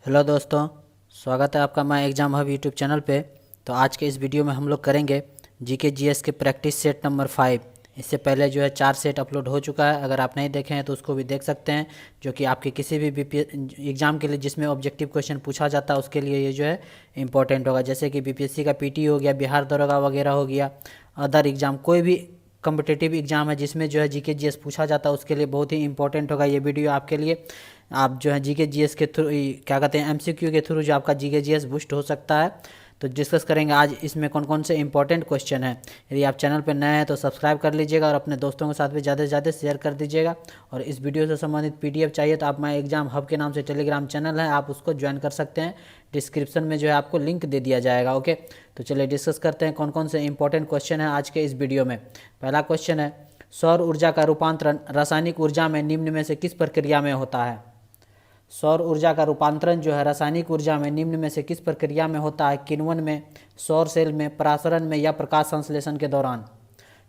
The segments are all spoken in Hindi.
हेलो दोस्तों, स्वागत है आपका my exam hub YouTube channel पे। तो आज के इस वीडियो में हम लोग करेंगे जीके जीएस के प्रैक्टिस सेट नंबर 5। इससे पहले जो है 4 सेट अपलोड हो चुका है, अगर आप नहीं देखे हैं तो उसको भी देख सकते हैं, जो कि आपके किसी भी बीपी एग्ज़ाम के लिए जिसमें ऑब्जेक्टिव क्वेश्चन पूछा जाता है उसके लिए ये जो है इंपॉर्टेंट होगा। जैसे कि बीपीएससी का पीटी हो गया, बिहार दरोगा वगैरह हो गया, अदर एग्ज़ाम कोई भी कम्पिटिटिव एग्ज़ाम है जिसमें जो है जीके जीएस पूछा जाता है उसके लिए बहुत ही इंपॉर्टेंट होगा ये वीडियो आपके लिए। आप जो है जीके जीएस के थ्रू क्या कहते हैं एमसीक्यू के थ्रू जो आपका जीके जीएस बूस्ट हो सकता है। तो डिस्कस करेंगे आज इसमें कौन कौन से इंपॉर्टेंट क्वेश्चन हैं। यदि आप चैनल पर नए हैं तो सब्सक्राइब कर लीजिएगा और अपने दोस्तों के साथ भी ज़्यादा से ज़्यादा शेयर कर दीजिएगा। और इस वीडियो से संबंधित पीडीएफ चाहिए तो आप माय एग्जाम हब के नाम से टेलीग्राम चैनल है, आप उसको ज्वाइन कर सकते हैं। डिस्क्रिप्शन में जो है आपको लिंक दे दिया जाएगा। ओके, तो चलिए डिस्कस करते हैं कौन कौन से इंपॉर्टेंट क्वेश्चन हैं आज के इस वीडियो में। पहला क्वेश्चन है, सौर ऊर्जा का रूपांतरण रासायनिक ऊर्जा में निम्न में से किस प्रक्रिया में होता है। सौर ऊर्जा का रूपांतरण जो है रासायनिक ऊर्जा में निम्न में से किस प्रक्रिया में होता है। किण्वन में, सौर सेल में, परासरण में या प्रकाश संश्लेषण के दौरान।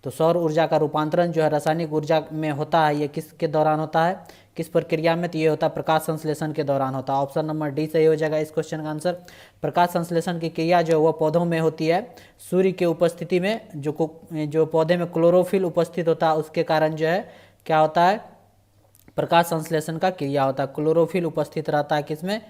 तो सौर ऊर्जा का रूपांतरण जो है रासायनिक ऊर्जा में होता है, ये किसके दौरान होता है, किस प्रक्रिया में, तो ये होता है प्रकाश संश्लेषण के दौरान होता है। ऑप्शन नंबर डी सही हो जाएगा इस क्वेश्चन का आंसर। प्रकाश संश्लेषण की क्रिया जो है वह पौधों में होती है सूर्य की उपस्थिति में। जो पौधे में क्लोरोफिल उपस्थित होता है उसके कारण जो है क्या होता है, प्रकाश संश्लेषण का क्रिया होता है। क्लोरोफिल उपस्थित रहता है किसमें,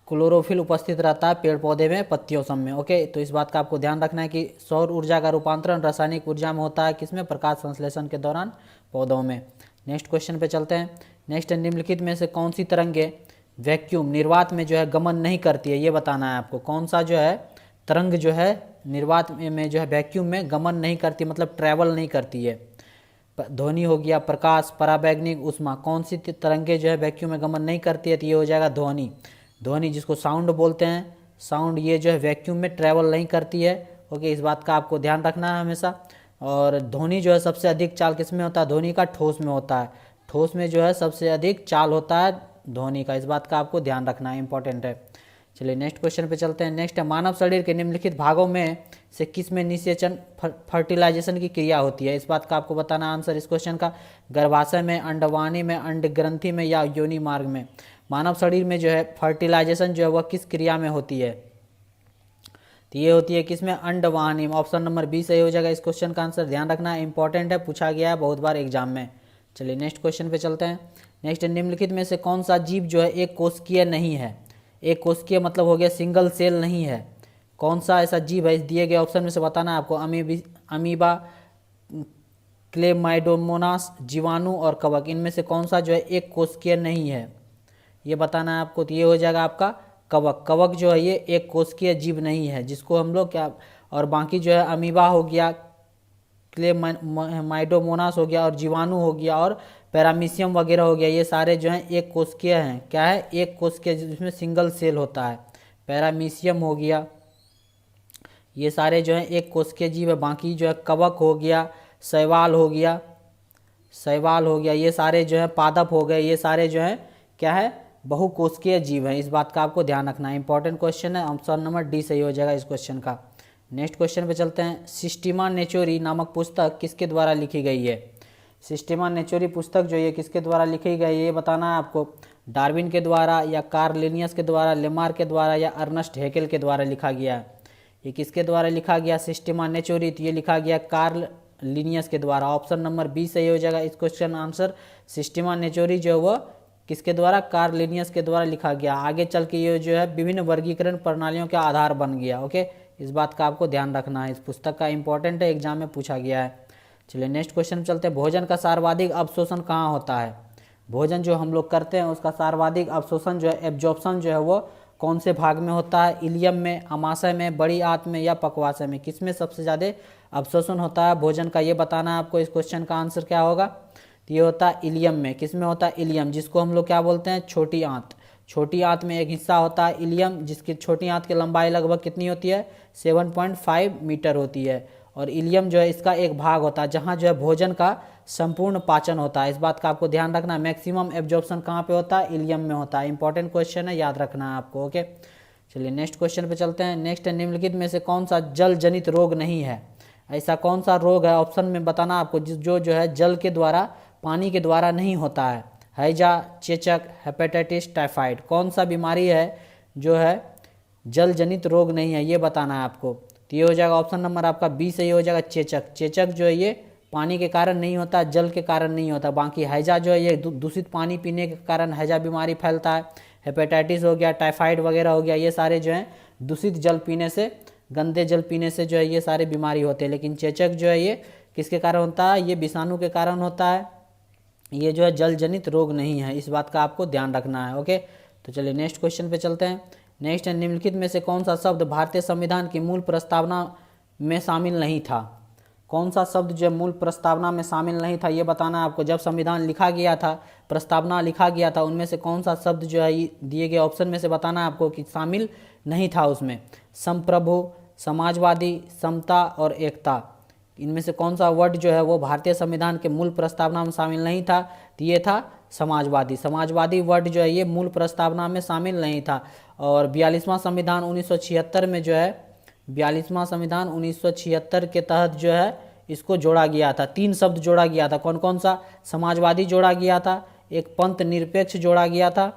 क्लोरोफिल उपस्थित रहता है पेड़ पौधे में, पत्तियों सब में। ओके, तो इस बात का आपको ध्यान रखना है कि सौर ऊर्जा का रूपांतरण रासायनिक ऊर्जा में होता है किसमें, प्रकाश संश्लेषण के दौरान पौधों में। नेक्स्ट क्वेश्चन पे चलते हैं। नेक्स्ट, निम्नलिखित में से कौन सी तरंगे वैक्यूम निर्वात में जो है गमन नहीं करती है, ये बताना है आपको। कौन सा जो है तरंग जो है निर्वात में जो है वैक्यूम में गमन नहीं करती, मतलब ट्रैवल नहीं करती है। ध्वनि हो गया, प्रकाश, पराबैंगनी ऊष्मा, कौन सी तरंगे जो है वैक्यूम में गमन नहीं करती है, तो ये हो जाएगा ध्वनि। ध्वनि जिसको साउंड बोलते हैं, साउंड ये जो है वैक्यूम में ट्रैवल नहीं करती है। ओके, इस बात का आपको ध्यान रखना है हमेशा। और ध्वनि जो है सबसे अधिक चाल किस में होता है, ध्वनि का ठोस में होता है। ठोस में जो है सबसे अधिक चाल होता है ध्वनि का, इस बात का आपको ध्यान रखना है, इंपॉर्टेंट है। चलिए नेक्स्ट क्वेश्चन पे चलते हैं। नेक्स्ट है, मानव शरीर के निम्नलिखित भागों में से किस में निषेचन फर्टिलाइजेशन की क्रिया होती है, इस बात का आपको बताना आंसर इस क्वेश्चन का। गर्भाशय में, अंडवानी में, अंड ग्रंथि में या योनि मार्ग में। मानव शरीर में जो है फर्टिलाइजेशन जो है वह किस क्रिया में होती है, तो ये होती है किसमें, अंडवाहिनी में। ऑप्शन नंबर बी सही हो जाएगा इस क्वेश्चन का आंसर। ध्यान रखना, इंपॉर्टेंट है, पूछा गया है बहुत बार एग्जाम में। चलिए नेक्स्ट क्वेश्चन पे चलते हैं। नेक्स्ट, निम्नलिखित में से कौन सा जीव जो है एक कोशिकीय नहीं है। एक कोशिकीय मतलब हो गया सिंगल सेल नहीं है। कौन सा ऐसा जीव है, इस दिए गए ऑप्शन में से बताना है आपको। अमीबा, क्लेमाइडोमोनास, जीवाणु और कवक, इनमें से कौन सा जो है एक कोशिकीय नहीं है, ये बताना है आपको। तो ये हो जाएगा आपका कवक। कवक जो है ये एक कोशिकीय जीव नहीं है, जिसको हम लोग क्या, और बाकी जो है अमीबा हो गया, क्लेमाइडोमोनास हो गया, और जीवाणु हो गया, और पैरामीशियम वगैरह हो गया, ये सारे जो हैं एक कोशिकीय हैं। क्या है, एक कोशिकीय जिसमें सिंगल सेल होता है। पैरामीशियम हो गया, ये सारे जो हैं एक कोशिकीय जीव है। बाकी जो है कवक हो गया, शैवाल हो गया, ये सारे जो है पादप हो गए, ये सारे जो हैं क्या है, बहुकोशिकीय जीव हैं। इस बात का आपको ध्यान रखना है, इंपॉर्टेंट क्वेश्चन है। ऑप्शन नंबर डी सही हो जाएगा इस क्वेश्चन का। नेक्स्ट क्वेश्चन पे चलते हैं। सिस्टीमा नेचुरी नामक पुस्तक किसके द्वारा लिखी गई है। सिस्टीमा नेचुरी पुस्तक जो ये किसके द्वारा लिखी गई है, ये बताना है आपको। डार्विन के द्वारा, या कार्ल लिनियस के द्वारा, लेमार के द्वारा, या अर्नस्ट हैकेल के द्वारा लिखा गया है। ये किसके द्वारा लिखा गया, सिस्टीमा नेचुरी, तो ये लिखा गया कार्ल लिनियस के द्वारा। ऑप्शन नंबर बी सही हो जाएगा इस क्वेश्चन आंसर। सिस्टीमा नेचुरी जो है वो किसके द्वारा, कार्ल लिनियस के द्वारा लिखा गया। आगे चल के ये जो है विभिन्न वर्गीकरण प्रणालियों का आधार बन गया। ओके, इस बात का आपको ध्यान रखना है, इस पुस्तक का इंपॉर्टेंट है, एग्जाम में पूछा गया है। चलिए नेक्स्ट क्वेश्चन में चलते हैं। भोजन का सर्वाधिक अवशोषण कहाँ होता है। भोजन जो हम लोग करते हैं उसका सर्वाधिक अवशोषण जो है, एब्जॉर्प्शन जो है वो कौन से भाग में होता है, इलियम में, अमाशय में, बड़ी आंत में, या पक्वाशय में, किसमें सबसे ज़्यादा अवशोषण होता है भोजन का, ये बताना है आपको। इस क्वेश्चन का आंसर क्या होगा, तो ये होता है इलियम में। किसमें होता है, इलियम, जिसको हम लोग क्या बोलते हैं, छोटी आंत। छोटी आंत में एक हिस्सा होता है इलियम, जिसकी छोटी आंत की लंबाई लगभग कितनी होती है, 7.5 मीटर होती है। और इलियम जो है इसका एक भाग होता है जहाँ जो है भोजन का संपूर्ण पाचन होता है। इस बात का आपको ध्यान रखना है। मैक्सिमम एब्जॉर्प्शन कहाँ पे होता है, इलियम में होता है। इंपॉर्टेंट क्वेश्चन है, याद रखना है आपको। ओके, चलिए नेक्स्ट क्वेश्चन पे चलते हैं। नेक्स्ट, निम्नलिखित में से कौन सा जल जनित रोग नहीं है। ऐसा कौन सा रोग है, ऑप्शन में बताना आपको, जो है जल के द्वारा, पानी के द्वारा नहीं होता है। हैजा, चेचक, हेपेटाइटिस, टाइफाइड। कौन सा बीमारी है जो है जल जनित रोग नहीं है, ये बताना है आपको। तो ये हो जाएगा ऑप्शन नंबर आपका बी सही हो जाएगा, चेचक। चेचक जो है ये पानी के कारण नहीं होता, जल के कारण नहीं होता। बाकी हैजा जो है ये दूषित पानी पीने के कारण हैजा बीमारी फैलता है। हेपेटाइटिस हो गया, टाइफाइड वगैरह हो गया, ये सारे जो हैं दूषित जल पीने से, गंदे जल पीने से जो है ये सारे बीमारी होते हैं। लेकिन चेचक जो है ये किसके कारण होता है, ये विषाणु के कारण होता है। ये जो है जल जनित रोग नहीं है, इस बात का आपको ध्यान रखना है। ओके, तो चलिए नेक्स्ट क्वेश्चन पे चलते हैं। नेक्स्ट है, निम्नलिखित में से कौन सा शब्द भारतीय संविधान की मूल प्रस्तावना में शामिल नहीं था। कौन सा शब्द जो मूल प्रस्तावना में शामिल नहीं था, ये बताना है आपको। जब संविधान लिखा गया था, प्रस्तावना लिखा गया था, उनमें से कौन सा शब्द जो है दिए गए ऑप्शन में से बताना है आपको कि शामिल नहीं था उसमें। संप्रभु, समाजवादी, समता और एकता, इनमें से कौन सा वर्ड जो है वो भारतीय संविधान के मूल प्रस्तावना में शामिल नहीं था। तो ये था समाजवादी। समाजवादी वर्ड जो है ये मूल प्रस्तावना में शामिल नहीं था। और 42वां संविधान 1976 में जो है, 42वां संविधान 1976 के तहत जो है इसको जोड़ा गया था। 3 शब्द जोड़ा गया था। कौन कौन सा? समाजवादी जोड़ा गया था, एक पंथ निरपेक्ष जोड़ा गया था।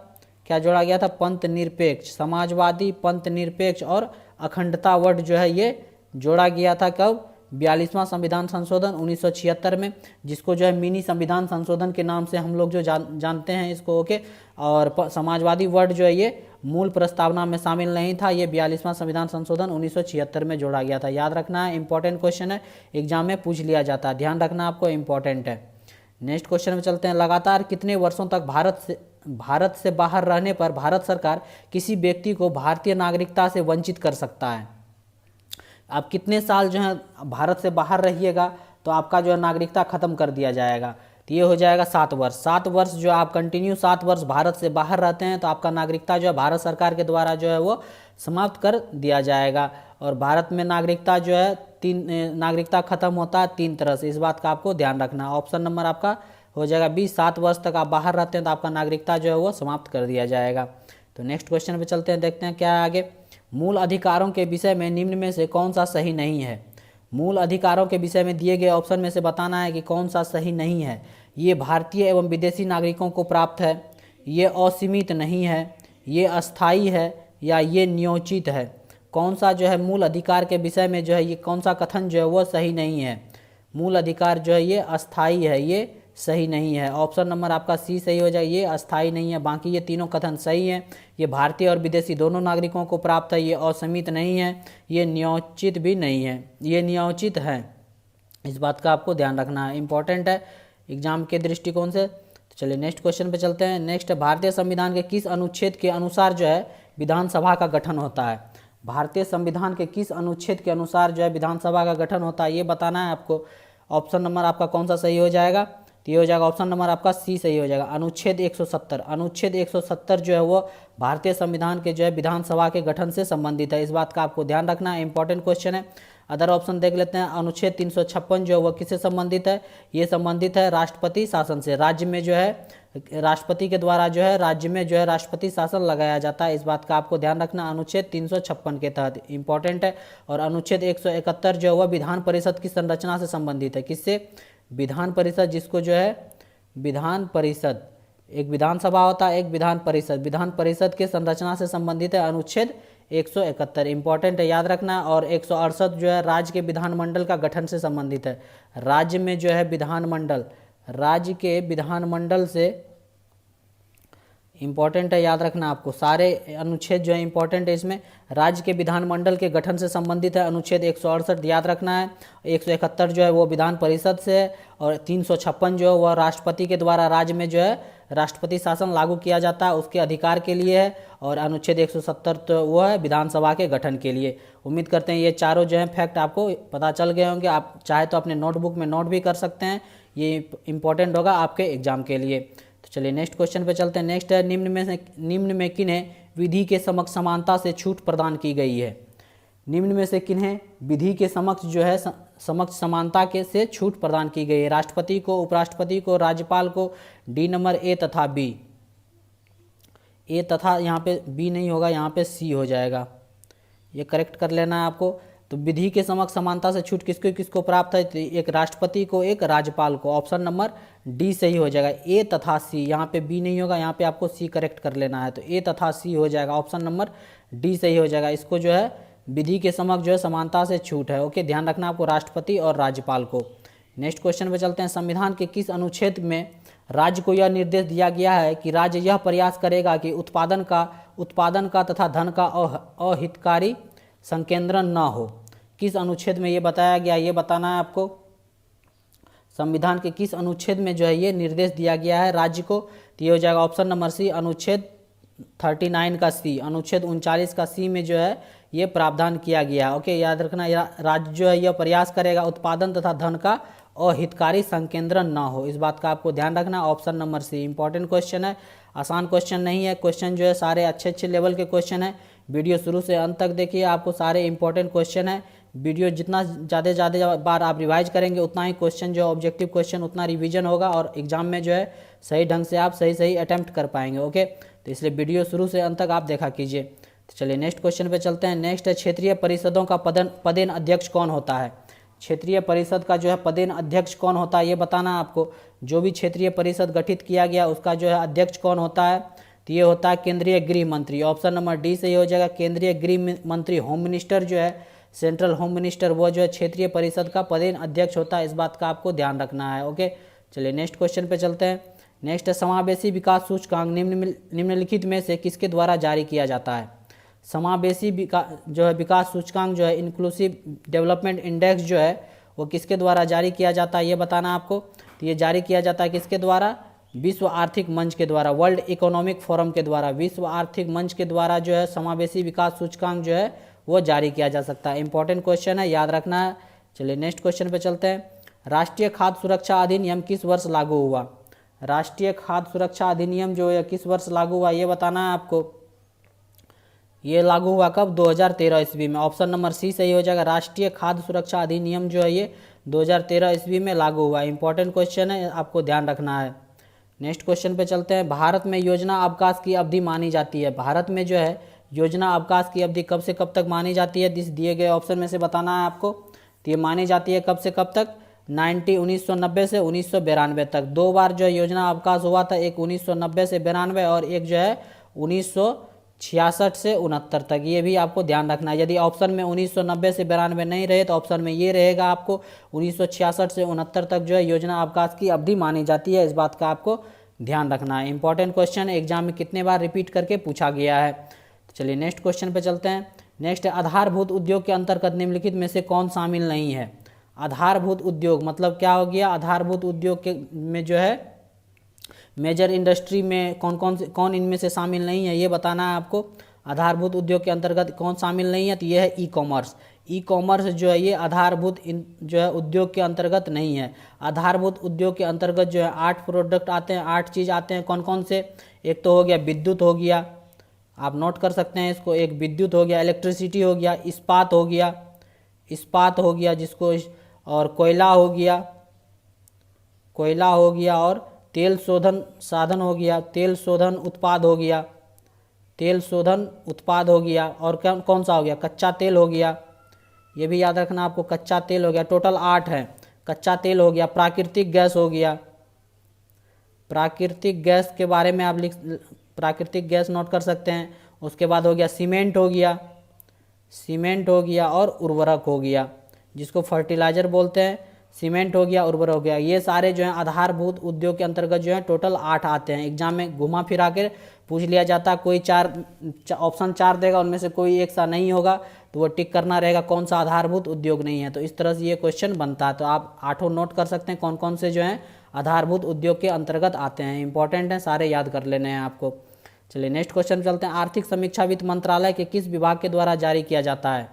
क्या जोड़ा गया था? पंथ निरपेक्ष। समाजवादी, पंथ निरपेक्ष और अखंडता वर्ड जो है ये जोड़ा गया था। कब? 42वां संविधान संशोधन 1976 में, जिसको जो है मिनी संविधान संशोधन के नाम से हम लोग जो जानते हैं इसको। ओके, और समाजवादी वर्ड जो है ये मूल प्रस्तावना में शामिल नहीं था। ये 42वां संविधान संशोधन 1976 में जोड़ा गया था। याद रखना है, इंपॉर्टेंट क्वेश्चन है, एग्जाम में पूछ लिया जाता है, ध्यान रखना आपको, इंपॉर्टेंट है। नेक्स्ट क्वेश्चन में चलते हैं। लगातार कितने वर्षों तक भारत से बाहर रहने पर भारत सरकार किसी व्यक्ति को भारतीय नागरिकता से वंचित कर सकता है? आप कितने साल जो है भारत से बाहर रहिएगा तो आपका जो है नागरिकता खत्म कर दिया जाएगा। तो ये हो जाएगा 7 वर्ष। 7 वर्ष जो आप कंटिन्यू 7 वर्ष भारत से बाहर रहते हैं तो आपका नागरिकता जो है भारत सरकार के द्वारा जो है वो समाप्त कर दिया जाएगा। और भारत में नागरिकता जो है नागरिकता खत्म होता है 3 तरह से, इस बात का आपको ध्यान रखना। ऑप्शन नंबर आपका हो जाएगा 7 वर्ष तक आप बाहर रहते हैं तो आपका नागरिकता जो है वो समाप्त कर दिया जाएगा। तो नेक्स्ट क्वेश्चन पे चलते हैं, देखते हैं क्या है आगे। मूल अधिकारों के विषय में निम्न में से कौन सा सही नहीं है? मूल अधिकारों के विषय में दिए गए ऑप्शन में से बताना है कि कौन सा सही नहीं है। ये भारतीय एवं विदेशी नागरिकों को प्राप्त है, ये असीमित नहीं है, ये अस्थायी है या ये नियोजित है। कौन सा जो है मूल अधिकार के विषय में जो है ये कौन सा कथन जो है वो सही नहीं है? मूल अधिकार जो है ये अस्थायी है, ये सही नहीं है। ऑप्शन नंबर आपका सी सही हो जाए, ये अस्थायी नहीं है। बाकी ये तीनों कथन सही हैं। ये भारतीय और विदेशी दोनों नागरिकों को प्राप्त है, ये असीमित नहीं है, ये नियोजित भी नहीं है, ये नियोजित है। इस बात का आपको ध्यान रखना है, इंपॉर्टेंट है एग्जाम के दृष्टिकोण से। तो चलिए नेक्स्ट क्वेश्चन पे चलते हैं। नेक्स्ट, भारतीय संविधान के किस अनुच्छेद के अनुसार जो है विधानसभा का गठन होता है? भारतीय संविधान के किस अनुच्छेद के अनुसार जो है विधानसभा का गठन होता है, ये बताना है आपको। ऑप्शन नंबर आपका कौन सा सही हो जाएगा? तो ये हो जाएगा ऑप्शन नंबर आपका सी सही हो जाएगा, अनुच्छेद 170। अनुच्छेद 170 जो है वो भारतीय संविधान के जो है विधानसभा के गठन से संबंधित है, इस बात का आपको ध्यान रखना है, इंपॉर्टेंट क्वेश्चन है। अदर ऑप्शन देख लेते हैं। अनुच्छेद 356 जो है वो किससे संबंधित है? ये संबंधित है राष्ट्रपति शासन से। राज्य में जो है राष्ट्रपति के द्वारा जो है राज्य में जो है राष्ट्रपति शासन लगाया जाता है, इस बात का आपको ध्यान रखना, अनुच्छेद 356 के तहत, इंपॉर्टेंट है। और अनुच्छेद 171 जो है वह विधान परिषद की संरचना से संबंधित है। किससे? विधान परिषद, जिसको जो है विधान परिषद, एक विधानसभा होता है, एक विधान परिषद, विधान परिषद के संरचना से संबंधित है अनुच्छेद 171, इंपॉर्टेंट है, याद रखना। और 168 जो है राज्य के विधानमंडल का गठन से संबंधित है। राज्य में जो है विधानमंडल, राज्य के विधानमंडल से इंपॉर्टेंट है, याद रखना आपको, सारे अनुच्छेद जो है इंपॉर्टेंट है इसमें। राज्य के विधानमंडल के गठन से संबंधित है अनुच्छेद 168, याद रखना है। 171 जो है वो विधान परिषद से है और 356 जो है वह राष्ट्रपति के द्वारा राज्य में जो है राष्ट्रपति शासन लागू किया जाता है उसके अधिकार के लिए है। और अनुच्छेद 170 तो वो है विधानसभा के गठन के लिए। उम्मीद करते हैं ये चारों जो है फैक्ट आपको पता चल गए होंगे। आप चाहे तो अपने नोटबुक में नोट भी कर सकते हैं, ये इंपॉर्टेंट होगा आपके एग्जाम के लिए। तो चलिए नेक्स्ट क्वेश्चन पे चलते हैं। नेक्स्ट है, निम्न में किन्हें विधि के समक्ष समानता से छूट प्रदान की गई है? निम्न में से किन्हें विधि के समक्ष जो है समक्ष समानता के से छूट प्रदान की गई है? राष्ट्रपति को, उपराष्ट्रपति को, राज्यपाल को। डी नंबर ए तथा बी। ए तथा यहाँ पे बी नहीं होगा, यहाँ पे सी हो जाएगा, ये करेक्ट कर लेना है आपको। तो विधि के समक्ष समानता से छूट किसको किसको प्राप्त है, तो एक राष्ट्रपति को, एक राज्यपाल को। ऑप्शन नंबर डी सही हो जाएगा। ए तथा सी, यहाँ पे बी नहीं होगा, यहाँ पे आपको सी करेक्ट कर लेना है, तो ए तथा सी हो जाएगा। ऑप्शन नंबर डी सही हो जाएगा। इसको जो है विधि के समक्ष जो है समानता से छूट है। ओके, ध्यान रखना आपको राष्ट्रपति और राज्यपाल को। नेक्स्ट क्वेश्चन पे चलते हैं। संविधान के किस अनुच्छेद में राज्य को यह निर्देश दिया गया है कि राज्य यह प्रयास करेगा कि उत्पादन का तथा धन का अहितकारी संकेंद्रण न हो? किस अनुच्छेद में ये बताया गया, ये बताना है आपको। संविधान के किस अनुच्छेद में जो है ये निर्देश दिया गया है राज्य को, तो ये हो जाएगा ऑप्शन नंबर सी, अनुच्छेद 39 का सी, अनुच्छेद 39 का सी में जो है ये प्रावधान किया गया है। ओके, याद रखना, राज्य जो है यह प्रयास करेगा उत्पादन तथा धन का अहितकारी संकेंद्रण ना हो, इस बात का आपको ध्यान रखना। Option number C. Important question है, आसान क्वेश्चन नहीं है, क्वेश्चन जो है सारे अच्छे अच्छे लेवल के क्वेश्चन है। वीडियो शुरू से अंत तक देखिए, आपको सारे इंपॉर्टेंट क्वेश्चन है। वीडियो जितना ज़्यादा बार आप रिवाइज करेंगे उतना ही क्वेश्चन जो ऑब्जेक्टिव क्वेश्चन उतना रिवीजन होगा और एग्जाम में जो है सही ढंग से आप सही अटेम्प्ट कर पाएंगे। ओके, तो इसलिए वीडियो शुरू से अंत तक आप देखा कीजिए। तो चलिए नेक्स्ट क्वेश्चन पे चलते हैं। नेक्स्ट है, क्षेत्रीय परिषदों का पदेन अध्यक्ष कौन होता है? क्षेत्रीय परिषद का जो है पदेन अध्यक्ष कौन होता है ये बताना है आपको। जो भी क्षेत्रीय परिषद गठित किया गया उसका जो है अध्यक्ष कौन होता है, तो ये होता है केंद्रीय गृह मंत्री। ऑप्शन नंबर डी से ये हो जाएगा। केंद्रीय गृह मंत्री, होम मिनिस्टर जो है, सेंट्रल होम मिनिस्टर, वो जो है क्षेत्रीय परिषद का पदेन अध्यक्ष होता है, इस बात का आपको ध्यान रखना है। ओके, चलिए नेक्स्ट क्वेश्चन पे चलते हैं। नेक्स्ट है, समावेशी विकास सूचकांक निम्नलिखित में से किसके द्वारा जारी किया जाता है? समावेशी जो है विकास सूचकांक जो है, इंक्लूसिव डेवलपमेंट इंडेक्स जो है वो किसके द्वारा जारी किया जाता है ये बताना आपको। तो ये जारी किया जाता है किसके द्वारा? विश्व आर्थिक मंच के द्वारा, वर्ल्ड इकोनॉमिक फोरम के द्वारा, विश्व आर्थिक मंच के द्वारा जो है समावेशी विकास सूचकांक जो है वो जारी किया जा सकता है। इंपॉर्टेंट क्वेश्चन है, याद रखना है। चलिए नेक्स्ट क्वेश्चन पे चलते हैं। राष्ट्रीय खाद्य सुरक्षा अधिनियम किस वर्ष लागू हुआ? राष्ट्रीय खाद्य सुरक्षा अधिनियम जो है किस वर्ष लागू हुआ ये बताना है आपको। ये लागू हुआ कब? 2013 ईस्वी में। ऑप्शन नंबर सी सही हो जाएगा। राष्ट्रीय खाद्य सुरक्षा अधिनियम जो है ये 2013 ईस्वी में लागू हुआ। इंपॉर्टेंट क्वेश्चन है, आपको ध्यान रखना है। नेक्स्ट क्वेश्चन पे चलते हैं। भारत में योजना अवकाश की अवधि मानी जाती है। भारत में जो है योजना अवकाश की अवधि कब से कब तक मानी जाती है? इस दिए गए ऑप्शन में से बताना है आपको। तो ये मानी जाती है कब से कब तक? 1990 से 1992 तक। दो बार जो योजना अवकाश हुआ था, एक 1990 से 92 और एक जो है 1966 से 69 तक। ये भी आपको ध्यान रखना है। यदि ऑप्शन में 1990 से 92 नहीं रहे तो ऑप्शन में ये रहेगा आपको 1966 से 69 तक जो है योजना अवकाश की अवधि मानी जाती है, इस बात का आपको ध्यान रखना है। इंपॉर्टेंट क्वेश्चन है, एग्जाम में कितने बार रिपीट करके पूछा गया है। तो चलिए नेक्स्ट क्वेश्चन पे चलते हैं। नेक्स्ट है, आधारभूत उद्योग के अंतर्गत निम्नलिखित में से कौन शामिल नहीं है? आधारभूत उद्योग मतलब क्या हो गया? आधारभूत उद्योग के में जो है मेजर इंडस्ट्री में कौन इनमें से शामिल नहीं है ये बताना है आपको। आधारभूत उद्योग के अंतर्गत कौन शामिल नहीं है? तो ये है ई कॉमर्स। ई कॉमर्स जो है ये आधारभूत जो है उद्योग के अंतर्गत नहीं है। आधारभूत उद्योग के अंतर्गत जो है 8 प्रोडक्ट आते हैं, 8 चीज़ आते हैं। कौन कौन से? एक तो हो गया विद्युत हो गया, आप नोट कर सकते हैं इसको। एक विद्युत हो गया, इलेक्ट्रिसिटी हो गया, इस्पात हो गया जिसको, और कोयला हो गया और तेल शोधन साधन हो गया, तेल शोधन उत्पाद हो गया और कौन सा हो गया? कच्चा तेल हो गया। ये भी याद रखना आपको, कच्चा तेल हो गया। टोटल 8 है। कच्चा तेल हो गया, प्राकृतिक गैस हो गया। प्राकृतिक गैस के बारे में आप प्राकृतिक गैस नोट कर सकते हैं। उसके बाद हो गया सीमेंट हो गया और उर्वरक हो गया, जिसको फर्टिलाइजर बोलते हैं। सीमेंट हो गया, उर्वरक हो गया, ये सारे जो हैं आधारभूत उद्योग के अंतर्गत जो है टोटल 8 आते हैं। एग्जाम में घुमा फिरा के पूछ लिया जाता है। कोई ऑप्शन 4 देगा, उनमें से कोई एक सा नहीं होगा तो वो टिक करना रहेगा कौन सा आधारभूत उद्योग नहीं है। तो इस तरह से ये क्वेश्चन बनता है। तो आप 8 नोट कर सकते हैं कौन कौन से जो हैं आधारभूत उद्योग के अंतर्गत आते हैं। इंपॉर्टेंट है, सारे याद कर लेने हैं आपको। चलिए नेक्स्ट क्वेश्चन चलते हैं। आर्थिक समीक्षा वित्त मंत्रालय के किस विभाग के द्वारा जारी किया जाता है?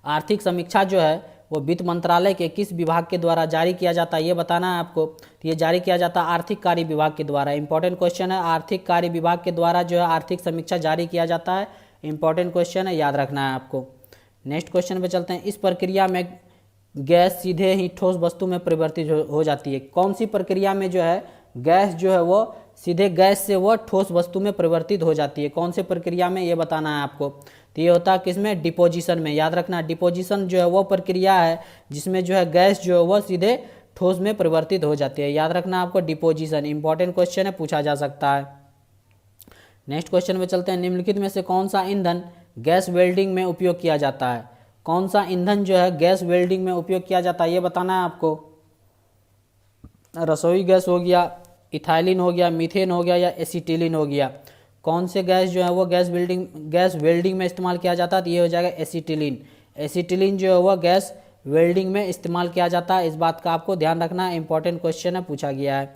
आर्थिक समीक्षा जो है वो वित्त मंत्रालय के किस विभाग के द्वारा जारी किया जाता है ये बताना है आपको। तो ये जारी किया जाता है आर्थिक कार्य विभाग के द्वारा। इंपॉर्टेंट क्वेश्चन है, आर्थिक कार्य विभाग के द्वारा जो है आर्थिक समीक्षा जारी किया जाता है। इंपॉर्टेंट क्वेश्चन है, याद रखना है आपको। नेक्स्ट क्वेश्चन पे चलते हैं। इस प्रक्रिया में गैस सीधे ही ठोस वस्तु में परिवर्तित हो जाती है। कौन सी प्रक्रिया में जो है गैस जो है वो सीधे गैस से वह ठोस वस्तु में परिवर्तित हो जाती है। कौन से प्रक्रिया में, ये बताना है आपको। तो ये होता है किसमें, डिपोजिशन में। याद रखना, डिपोजिशन जो है वो प्रक्रिया है जिसमें जो है गैस जो है वो सीधे ठोस में परिवर्तित हो जाती है। याद रखना आपको डिपोजिशन, इंपॉर्टेंट क्वेश्चन है, पूछा जा सकता है। नेक्स्ट क्वेश्चन में चलते हैं। निम्नलिखित में से कौन सा ईंधन गैस वेल्डिंग में उपयोग किया जाता है? कौन सा ईंधन जो है गैस वेल्डिंग में उपयोग किया जाता है, ये बताना है आपको। रसोई गैस हो गया, इथाइलिन हो गया, मीथेन हो गया या एसिटिलीन हो गया। कौन से गैस जो है वो गैस वेल्डिंग में इस्तेमाल किया जाता है? तो ये हो जाएगा एसिटिलीन। एसिटिलीन जो है वो गैस वेल्डिंग में इस्तेमाल किया जाता है। इस बात का आपको ध्यान रखना है, इंपॉर्टेंट क्वेश्चन है, पूछा गया है।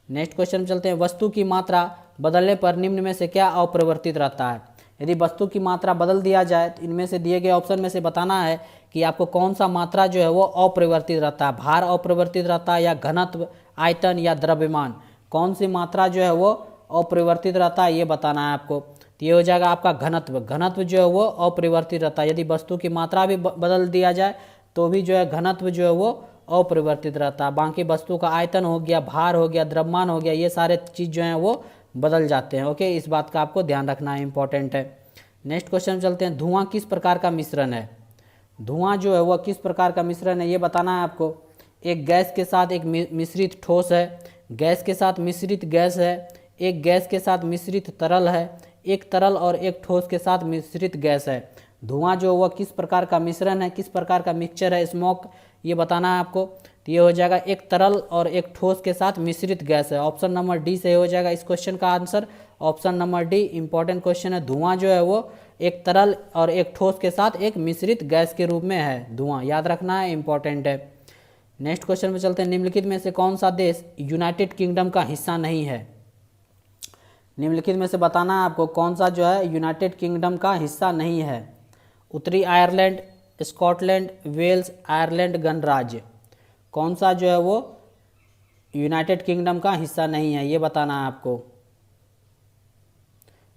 नेक्स्ट क्वेश्चन में चलते हैं। वस्तु की मात्रा बदलने पर निम्न में से क्या अपरिवर्तित रहता है? यदि वस्तु की मात्रा बदल दिया जाए तो इनमें से दिए गए ऑप्शन में से बताना है कि आपको कौन सा मात्रा जो है वो अपरिवर्तित रहता है। भार अपरिवर्तित रहता है या घनत्व, आयतन या द्रव्यमान, कौन सी मात्रा जो है वो अपरिवर्तित रहता है, ये बताना है आपको। तो ये हो जाएगा आपका घनत्व। घनत्व जो है वो अपरिवर्तित रहता है। यदि वस्तु की मात्रा भी बदल दिया जाए तो भी जो है घनत्व जो है वो अपरिवर्तित रहता है। बाकी वस्तु का आयतन हो गया, भार हो गया, द्रव्यमान हो गया, ये सारे चीज़ जो हैं वो बदल जाते हैं। ओके, इस बात का आपको ध्यान रखना है, इंपॉर्टेंट है। नेक्स्ट क्वेश्चन चलते हैं। धुआं किस प्रकार का मिश्रण है? धुआं जो है वह किस प्रकार का मिश्रण है, ये बताना है आपको। एक गैस के साथ एक मिश्रित ठोस है, गैस के साथ मिश्रित गैस है, एक गैस के साथ मिश्रित तरल है, एक तरल और एक ठोस के साथ मिश्रित गैस है। धुआं जो वह किस प्रकार का मिश्रण है, किस प्रकार का मिक्सचर है, स्मोक, ये बताना है आपको। तो ये हो जाएगा एक तरल और एक ठोस के साथ मिश्रित गैस है। ऑप्शन नंबर डी से हो जाएगा इस क्वेश्चन का answer. Option number D important question है। धुआं जो है वो एक तरल और एक ठोस के साथ एक मिश्रित गैस के रूप में है धुआं, याद रखना है, इंपॉर्टेंट है। नेक्स्ट क्वेश्चन में चलते हैं। निम्नलिखित में से कौन सा देश यूनाइटेड किंगडम का हिस्सा नहीं है? निम्नलिखित में से बताना है आपको कौन सा जो है यूनाइटेड किंगडम का हिस्सा नहीं है। उत्तरी आयरलैंड, स्कॉटलैंड, वेल्स, आयरलैंड गणराज्य, कौन सा जो है वो यूनाइटेड किंगडम का हिस्सा नहीं है, ये बताना है आपको।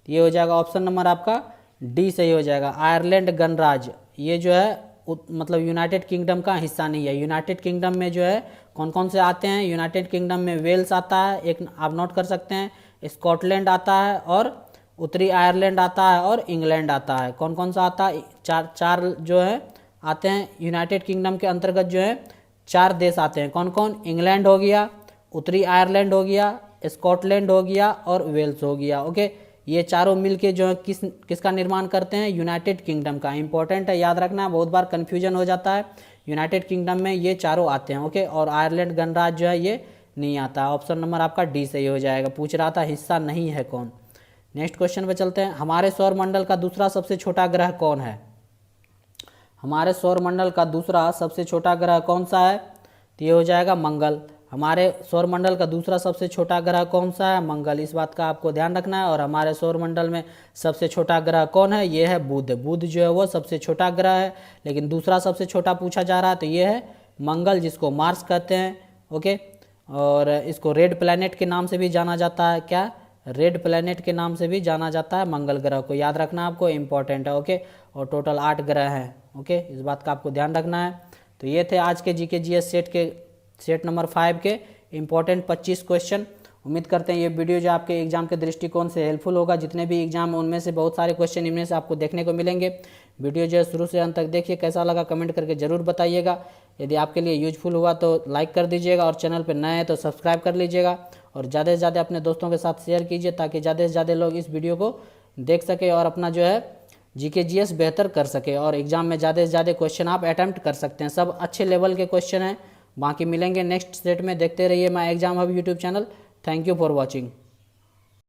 ये हो जाएगा ऑप्शन नंबर आपका डी सही हो जाएगा, आयरलैंड गणराज्य। ये जो है मतलब यूनाइटेड किंगडम का हिस्सा नहीं है। यूनाइटेड किंगडम में जो है कौन कौन से आते हैं? यूनाइटेड किंगडम में वेल्स आता है, एक आप नोट कर सकते हैं, स्कॉटलैंड आता है और उत्तरी आयरलैंड आता है और इंग्लैंड आता है। कौन कौन सा आता है? चार जो है आते हैं यूनाइटेड किंगडम के अंतर्गत, जो है 4 देश आते हैं। कौन कौन? इंग्लैंड हो गया, उत्तरी आयरलैंड हो गया, स्कॉटलैंड हो गया और वेल्स हो गया। ओके, ये चारों मिलके जो है किसका निर्माण करते हैं? यूनाइटेड किंगडम का। इंपॉर्टेंट है, याद रखना, बहुत बार कन्फ्यूजन हो जाता है। यूनाइटेड किंगडम में ये चारों आते हैं। ओके, और आयरलैंड गणराज्य जो है ये नहीं आता। ऑप्शन नंबर आपका डी सही हो जाएगा। पूछ रहा था हिस्सा नहीं है कौन। नेक्स्ट क्वेश्चन पे चलते हैं। हमारे सौरमंडल का दूसरा सबसे छोटा ग्रह कौन है? हमारे सौरमंडल का दूसरा सबसे छोटा ग्रह कौन सा है? तो ये हो जाएगा मंगल। हमारे सौरमंडल का दूसरा सबसे छोटा ग्रह कौन सा है? मंगल। इस बात का आपको ध्यान रखना है। और हमारे सौरमंडल में सबसे छोटा ग्रह कौन है? ये है बुध। बुध जो है वो सबसे छोटा ग्रह है, लेकिन दूसरा सबसे छोटा पूछा जा रहा है तो ये है मंगल, जिसको मार्स कहते हैं। ओके, और इसको रेड प्लैनेट के नाम से भी जाना जाता है। क्या? रेड प्लैनेट के नाम से भी जाना जाता है मंगल ग्रह को, याद रखना आपको, इंपॉर्टेंट है। ओके, और टोटल 8 ग्रह हैं। ओके, इस बात का आपको ध्यान रखना है। तो ये थे आज के जीके जीएस सेट नंबर 5 के इंपॉर्टेंट 25 क्वेश्चन। उम्मीद करते हैं ये वीडियो जो आपके एग्जाम के दृष्टिकोण से हेल्पफुल होगा। जितने भी एग्जाम उनमें से बहुत सारे क्वेश्चन इनमें से आपको देखने को मिलेंगे। वीडियो जो है शुरू से अंत तक देखिए, कैसा लगा कमेंट करके ज़रूर बताइएगा। यदि आपके लिए यूजफुल हुआ तो लाइक कर दीजिएगा, और चैनल पर नए हैं तो सब्सक्राइब कर लीजिएगा, और ज़्यादा से ज़्यादा अपने दोस्तों के साथ शेयर कीजिए ताकि ज़्यादा से ज़्यादा लोग इस वीडियो को देख सके और अपना जो है जीके जीएस बेहतर कर सके, और एग्जाम में ज़्यादा से ज़्यादा क्वेश्चन आप अटैम्प्ट कर सकते हैं। सब अच्छे लेवल के क्वेश्चन हैं। बाकी मिलेंगे नेक्स्ट सेट में। देखते रहिए my exam hub YouTube channel. Thank you for watching.